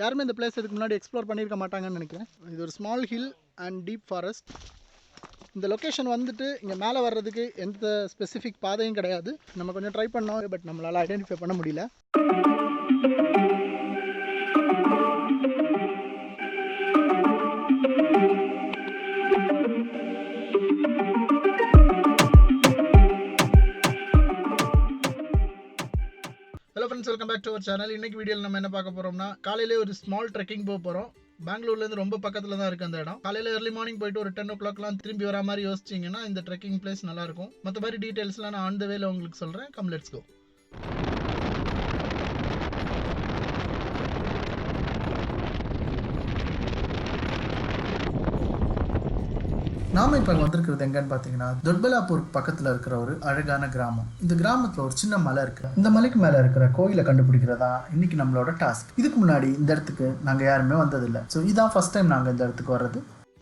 யாருமே இந்த பிளேஸ் இதுக்கு முன்னாடி எக்ஸ்ப்ளோர் பண்ணியிருக்க மாட்டாங்கன்னு நினைக்கிறேன். இது ஒரு small hill and deep forest. இந்த லொக்கேஷன் வந்துட்டு இங்கே மேலே வர்றதுக்கு எந்த ஸ்பெசிஃபிக் பாதையும் கிடையாது. நம்ம கொஞ்சம் ட்ரை பண்ணோம், பட் நம்மளால் ஐடென்டிஃபை பண்ண முடியல. Hello friends, welcome back to our channel. இன்னைக்கு வீடியோவில் நம்ம என்ன பார்க்க போகிறோம்னா, காலையிலே ஒரு ஸ்மால் ட்ரெக்கிங் போக போகிறோம். பெங்களூர்லேருந்து ரொம்ப பக்கத்தில் தான் இருக்குது அந்த இடம். காலையில் ஏர்லி மார்னிங் போயிட்டு ஒரு 10 o'clockலாம் திரும்பி வர மாதிரி யோசிச்சிங்கன்னா இந்த ட்ரெக்கிங் பிளேஸ் நல்லாயிருக்கும். மற்ற மாதிரி டீட்டெயில்ஸ்லாம் நான் ஆன் த வேல உங்களுக்கு சொல்கிறேன். Come let's go. நாம இப்போ வந்திருக்கிறது எங்கன்னு பார்த்தீங்கன்னா, தொட்பலாப்பூர் பக்கத்தில் இருக்கிற ஒரு அழகான கிராமம். இந்த கிராமத்தில் ஒரு சின்ன மலை இருக்கு. இந்த மலைக்கு மேலே இருக்கிற கோயிலை கண்டுபிடிக்கிறதா இன்னைக்கு நம்மளோட டாஸ்க். இதுக்கு முன்னாடி இந்த இடத்துக்கு நாங்கள் யாருமே வந்ததில்லை. ஸோ இதான் ஃபர்ஸ்ட் டைம் நாங்கள் இந்த இடத்துக்கு வர்றது.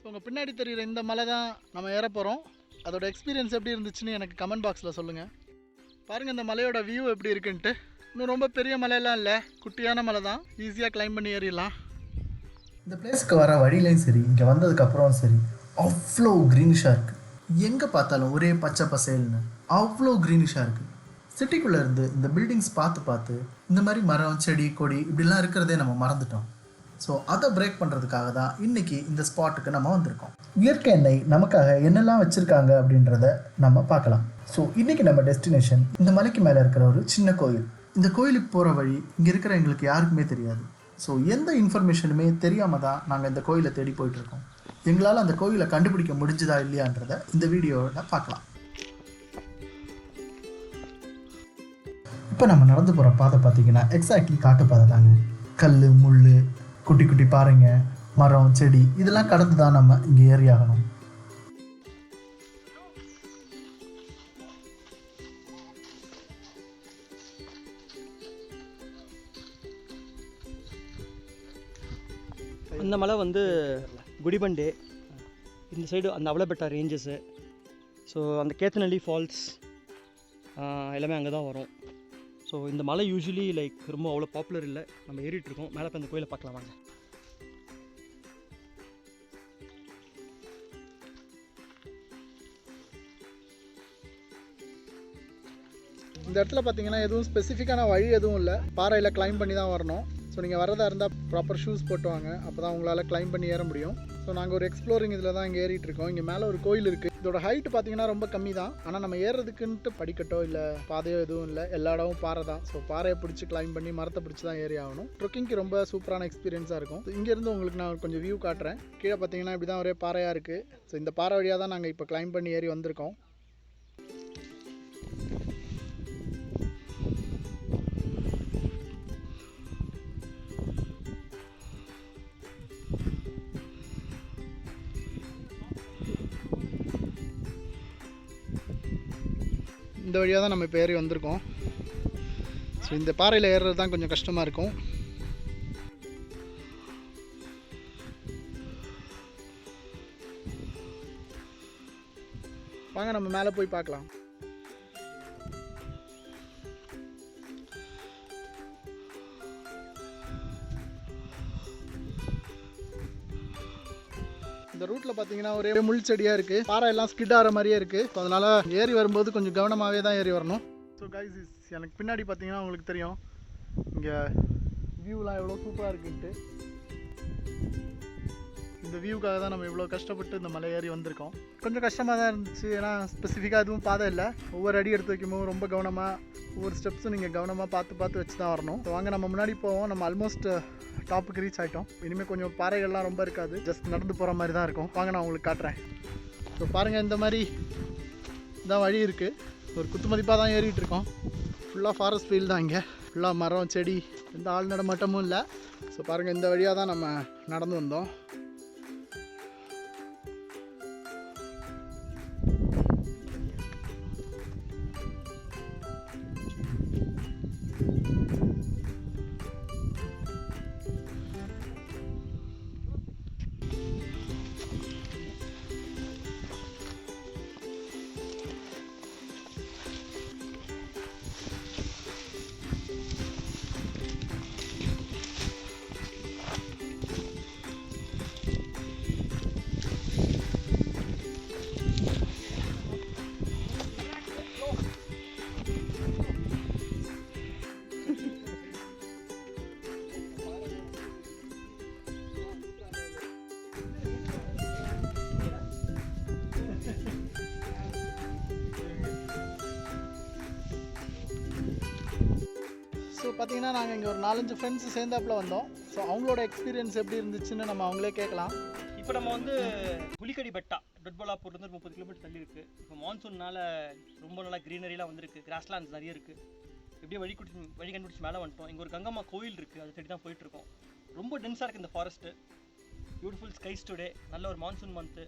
உங்கள் பின்னாடி தெரிகிற இந்த மலை தான் நம்ம ஏற போகிறோம். அதோட எக்ஸ்பீரியன்ஸ் எப்படி இருந்துச்சுன்னு எனக்கு கமெண்ட் பாக்ஸில் சொல்லுங்கள். பாருங்கள் இந்த மலையோட வியூ எப்படி இருக்குன்ட்டு. இன்னும் ரொம்ப பெரிய மலையெல்லாம் இல்லை, குட்டியான மலை தான். ஈஸியாக கிளைம் பண்ணி ஏறிடலாம். இந்த பிளேஸ்க்கு வர வழியிலையும் சரி, இங்கே வந்ததுக்கப்புறம் சரி, அவ்வளோ க்ரீனிஷாக இருக்குது. எங்கே பார்த்தாலும் ஒரே பச்சை பசேல்னு அவ்வளோ க்ரீனிஷாக இருக்குது. சிட்டிக்குள்ளே இருந்து இந்த பில்டிங்ஸ் பார்த்து இந்த மாதிரி மரம் செடி கொடி இப்படிலாம் இருக்கிறதே நம்ம மறந்துட்டோம். ஸோ அதை பிரேக் பண்ணுறதுக்காக தான் இன்றைக்கி இந்த ஸ்பாட்டுக்கு நம்ம வந்திருக்கோம். இயற்கை எண்ணெய் நமக்காக என்னெல்லாம் வச்சுருக்காங்க அப்படின்றத நம்ம பார்க்கலாம். ஸோ இன்றைக்கி நம்ம டெஸ்டினேஷன் இந்த மலைக்கு மேலே இருக்கிற ஒரு சின்ன கோயில். இந்த கோயிலுக்கு போகிற வழி இங்கே இருக்கிற எங்களுக்கு யாருக்குமே தெரியாது. ஸோ எந்த இன்ஃபர்மேஷனுமே தெரியாமல் தான் நாங்கள் இந்த கோயிலை தேடி போயிட்டுருக்கோம். எங்களால் அந்த கோயிலை கண்டுபிடிக்க முடிஞ்சுதா இல்லையான்றதை இந்த வீடியோவில் பார்க்கலாம். இப்போ நம்ம நடந்து போகிற பாதை பார்த்தீங்கன்னா எக்ஸாக்ட்லி காட்டு பாதை தாங்க. கல் முள் குட்டி குட்டி பாறைங்க மரம் செடி இதெல்லாம் கடந்து தான் நம்ம இங்கே ஏறி ஆகணும். இந்த மலை வந்து குடிபண்டே, இந்த சைடு அந்த அவலபெட்டா ரேஞ்சஸ்ஸு, ஸோ அந்த கேத்தனல்லி ஃபால்ஸ் எல்லாமே அங்கே தான் வரும். ஸோ இந்த மலை யூஸ்வலி லைக் ரொம்ப அவ்வளோ பாப்புலர் இல்லை. நம்ம ஏறிட்டுருக்கோம். மேலே போய் அந்த கோயிலை பார்க்கலாம் வாங்க. இந்த இடத்துல பார்த்தீங்கன்னா எதுவும் ஸ்பெசிஃபிக்கான வழி எதுவும் இல்லை. பாறையில் கிளைம் பண்ணி தான் வரணும். ஸோ நீங்கள் வரதா இருந்தால் ப்ராப்பர் ஷூஸ் போட்டு வாங்க, அப்போ தான் உங்களால் கிளைம் பண்ணி ஏற முடியும். ஸோ நாங்கள் ஒரு எக்ஸ்ப்ளோரிங் இதில் தான் இங்கே ஏறிட்டு இருக்கோம். இங்கே மேலே ஒரு கோயில் இருக்குது. இதோட ஹைட் பார்த்தீங்கன்னா ரொம்ப கம்மி தான். ஆனால் நம்ம ஏறுறதுக்குன்ட்டு படிக்கட்டோ இல்லை பாதையோ எதுவும் இல்லை. எல்லா இடமும் பாறை தான். ஸோ பாறையை பிடிச்சி கிளைம் பண்ணி மரத்தை பிடிச்சி தான் ஏறி ஆகணும். ட்ரெக்கிங்க்கு ரொம்ப சூப்பரான எக்ஸ்பீரியன்ஸாக இருக்கும். இங்கேருந்து உங்களுக்கு நான் கொஞ்சம் வியூ காட்டுறேன். கீழே பார்த்தீங்கன்னா இப்படி தான் ஒரே பாறையாக இருக்குது. ஸோ இந்த பாறை வழியாக தான் நாங்கள் இப்போ கிளைம் பண்ணி ஏறி வந்திருக்கோம். இந்த வழியாக தான் நம்ம இப்போ ஏறி வந்திருக்கோம். ஸோ இந்த பாறையில் ஏறுறது தான் கொஞ்சம் கஷ்டமாக இருக்கும். வாங்க நம்ம மேலே போய் பார்க்கலாம். இந்த ரூட்டில் பார்த்தீங்கன்னா ஒரே முள் செடியாக இருக்குது. பாறை எல்லாம் ஸ்கிட் ஆகிற மாதிரியே இருக்குது. ஸோ அதனால் ஏறி வரும்போது கொஞ்சம் கவனமாகவே தான் ஏறி வரணும். ஸோ கைஸ், எனக்கு பின்னாடி பார்த்தீங்கன்னா உங்களுக்கு தெரியும் இங்கே வியூலாம் எவ்வளோ சூப்பராக இருக்குன்ட்டு. இந்த வியூக்காக தான் நம்ம இவ்வளோ கஷ்டப்பட்டு இந்த மலை ஏறி வந்திருக்கோம். கொஞ்சம் கஷ்டமாக தான் இருந்துச்சு, ஏன்னா ஸ்பெசிஃபிக்காக எதுவும் பாதை இல்லை. ஒவ்வொரு அடி எடுத்து வைக்கும்போது ரொம்ப கவனமாக ஒவ்வொரு ஸ்டெப்ஸும் நீங்கள் கவனமாக பார்த்து வச்சு தான் வரணும். ஸோ வாங்க நம்ம முன்னாடி போவோம். நம்ம ஆல்மோஸ்ட் டாப்புக்கு ரீச் ஆகிட்டோம். இனிமேல் கொஞ்சம் பாறைகள்லாம் ரொம்ப இருக்காது, ஜஸ்ட் நடந்து போகிற மாதிரி தான் இருக்கும். வாங்க நான் உங்களுக்கு காட்டுறேன். ஸோ பாருங்கள், இந்த மாதிரி தான் வழி இருக்குது. ஒரு குத்து மதிப்பாக தான் ஏறிட்டு இருக்கோம். ஃபுல்லாக ஃபாரஸ்ட் ஃபீல்டு தான். இங்கே ஃபுல்லாக மரம் செடி, எந்த ஆள் நடமாட்டமும் இல்லை. ஸோ பாருங்கள், இந்த வழியாக தான் நம்ம நடந்து வந்தோம். ஸோ பார்த்தீங்கன்னா நாங்கள் இங்கே ஒரு 4-5 ஃப்ரெண்ட்ஸ் சேர்ந்தாப்புல வந்தோம். ஸோ அவங்களோட எக்ஸ்பீரியன்ஸ் எப்படி இருந்துச்சுன்னு நம்ம அவங்களே கேட்கலாம். இப்போ நம்ம வந்து புலிக்கடி பெட்டா டொட்பலாப்பூர்லேருந்து 30 கிலோமீட்டர் தள்ளி இருக்குது. இப்போ மான்சூன்னால் ரொம்ப நல்லா க்ரீனரிலாம் வந்திருக்கு, கிராஸ்லாண்ட்ஸ் நிறைய இருக்குது. எப்படியே வழி கண்டுபிடிச்சி மேலே வந்துட்டோம். இங்கே ஒரு கங்கம்மா கோயில் இருக்குது, அது தேடி தான் போயிட்டுருக்கோம். ரொம்ப டென்ஸாக இருக்குது இந்த ஃபாரஸ்ட்டு. பியூட்டிஃபுல் ஸ்கைஸ் டுடே, நல்ல ஒரு மான்சூன் மந்த்து,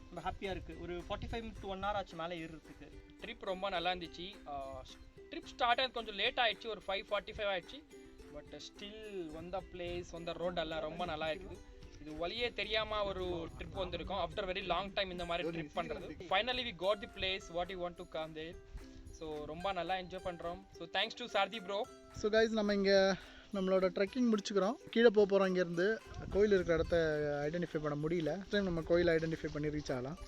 ரொம்ப ஹாப்பியாக இருக்குது. ஒரு 45 to 1 hour ஆச்சு மேலே ஏறுறதுக்கு. ட்ரிப் ரொம்ப நல்லா இருந்துச்சு. ட்ரிப் ஸ்டார்ட் ஆகிறது கொஞ்சம் லேட் ஆகிடுச்சு, ஒரு 5:45 ஆகிடுச்சு. பட் ஸ்டில் வந்த பிளேஸ் வந்த ரோட் எல்லாம் ரொம்ப நல்லா இருக்குது. இது வழியே தெரியாமல் ஒரு ட்ரிப் வந்திருக்கோம். ஆஃப்டர் வெரி லாங் டைம் இந்த மாதிரி ட்ரிப் பண்ணுறது. Finally we got the place what you want to come there. So ரொம்ப நல்லா என்ஜாய் பண்ணுறோம். So thanks to Sarathi bro. So guys, நம்ம இங்கே நம்மளோட ட்ரெக்கிங் முடிச்சுக்கிறோம். கீழே போகிறோம். இங்கேருந்து கோயில் இருக்கிற இடத்த ஐடென்டிஃபை பண்ண முடியல. டைம் நம்ம கோயிலை ஐடென்டிஃபை பண்ணி ரீச் ஆகலாம்.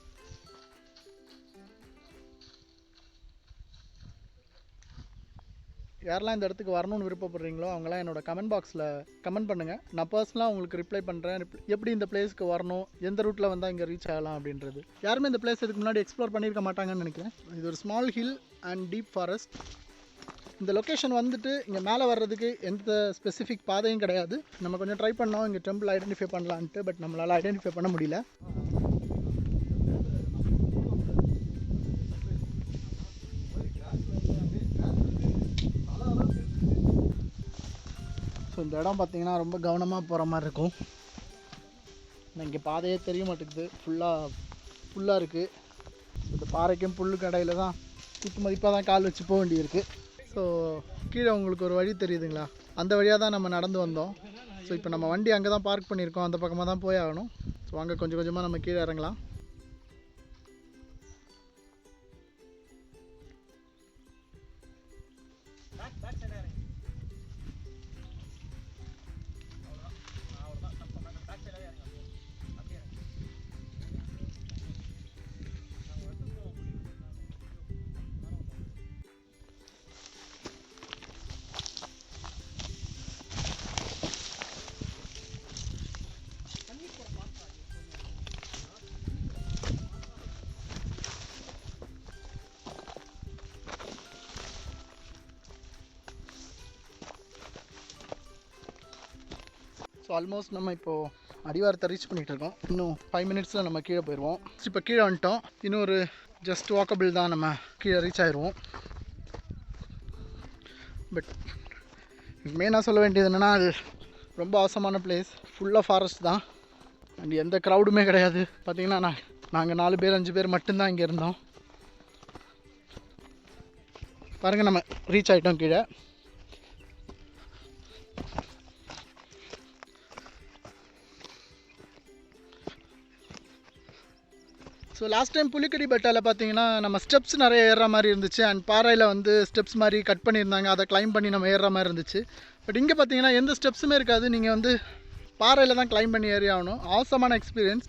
யாரெல்லாம் இந்த இடத்துக்கு வரணும்னு விருப்பப்படுறீங்களோ அவங்களாம் என்னோட கமெண்ட் பாக்ஸில் கமெண்ட் பண்ணுங்கள். நான் பர்சனலாக உங்களுக்கு ரிப்ளை பண்ணுறேன். எப்படி இந்த பிளேஸ்க்கு வரணும், எந்த ரூட்டில் வந்தால் இங்கே ரீச் ஆகலாம் அப்படின்றது. யாருமே இந்த பிளேஸ் இதுக்கு முன்னாடி எக்ஸ்ப்ளோர் பண்ணியிருக்க மாட்டாங்கன்னு நினைக்கிறேன். இது ஒரு small hill and deep forest. இந்த லொக்கேஷன் வந்துட்டு இங்கே மேலே வர்றதுக்கு எந்த ஸ்பெசிஃபிக் பாதையும் கிடையாது. நம்ம கொஞ்சம் ட்ரை பண்ணோம் இங்கே டெம்பிள் ஐடென்டிஃபை பண்ணலான்ட்டு, பட் நம்மளால் ஐடென்டிஃபை பண்ண முடியல. ஸோ இந்த இடம் பார்த்திங்கன்னா ரொம்ப கவனமாக போகிற மாதிரி இருக்கும். இங்கே பாதையே தெரிய மாட்டேங்குது, ஃபுல்லாக இருக்குது. இந்த பாறைக்கும் புல்லுக்கு இடையில தான் மதிப்பாக தான் கால் வச்சு போக வேண்டியிருக்கு. ஸோ கீழே உங்களுக்கு ஒரு வழி தெரியுதுங்களா, அந்த வழியாக தான் நம்ம நடந்து வந்தோம். ஸோ இப்போ நம்ம வண்டி அங்கே தான் பார்க் பண்ணியிருக்கோம், அந்த பக்கமாக தான் போய் ஆகணும். ஸோ அங்கே கொஞ்சம் கொஞ்சமாக நம்ம கீழே இறங்கலாம். ஸோ ஆல்மோஸ்ட் நம்ம இப்போது அடிவாரத்தை ரீச் பண்ணிகிட்டு இருக்கோம். இன்னும் 5 minutesல நம்ம கீழே போயிடுவோம். இப்போ கீழே வந்துட்டோம். இன்னும் ஒரு ஜஸ்ட் வாக்கபிள் தான், நம்ம கீழே ரீச் ஆயிடுவோம். பட் மெயினாக சொல்ல வேண்டியது என்னென்னா, அது ரொம்ப அவசரமான பிளேஸ், ஃபுல்லாக ஃபாரஸ்ட் தான் அண்ட் எந்த க்ரௌடுமே கிடையாது. பார்த்திங்கன்னா நாங்கள் 4 பேர் 5 பேர் மட்டும்தான் இங்கே இருந்தோம். பாருங்கள், நம்ம ரீச் ஆகிட்டோம் கீழே. ஸோ லாஸ்ட் டைம் புலிக்கடி பெட்டாவில் பார்த்தீங்கன்னா நம்ம ஸ்டெப்ஸ் நிறைய ஏறுற மாதிரி இருந்துச்சு அண்ட் பாறையில் வந்து ஸ்டெப்ஸ் மாதிரி கட் பண்ணியிருந்தாங்க, அதை கிளைம் பண்ணி நம்ம ஏறுற மாதிரி இருந்துச்சு. பட் இங்கே பார்த்தீங்கன்னா எந்த ஸ்டெப்ஸுமே இருக்காது, நீங்கள் வந்து பாறையில் தான் கிளைம் பண்ணி ஏறி ஆகணும். ஆசமான எக்ஸ்பீரியன்ஸ்.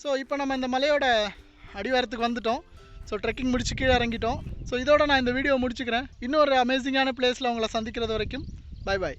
ஸோ இப்போ நம்ம இந்த மலையோட அடிவாரத்துக்கு வந்துட்டோம். ஸோ ட்ரெக்கிங் முடிச்சு கீழே இறங்கிட்டோம். ஸோ இதோட நான் இந்த வீடியோ முடிச்சுக்கிறேன். இன்னொரு அமேசிங்கான பிளேஸில் உங்களை சந்திக்கிறது வரைக்கும் பை பாய்.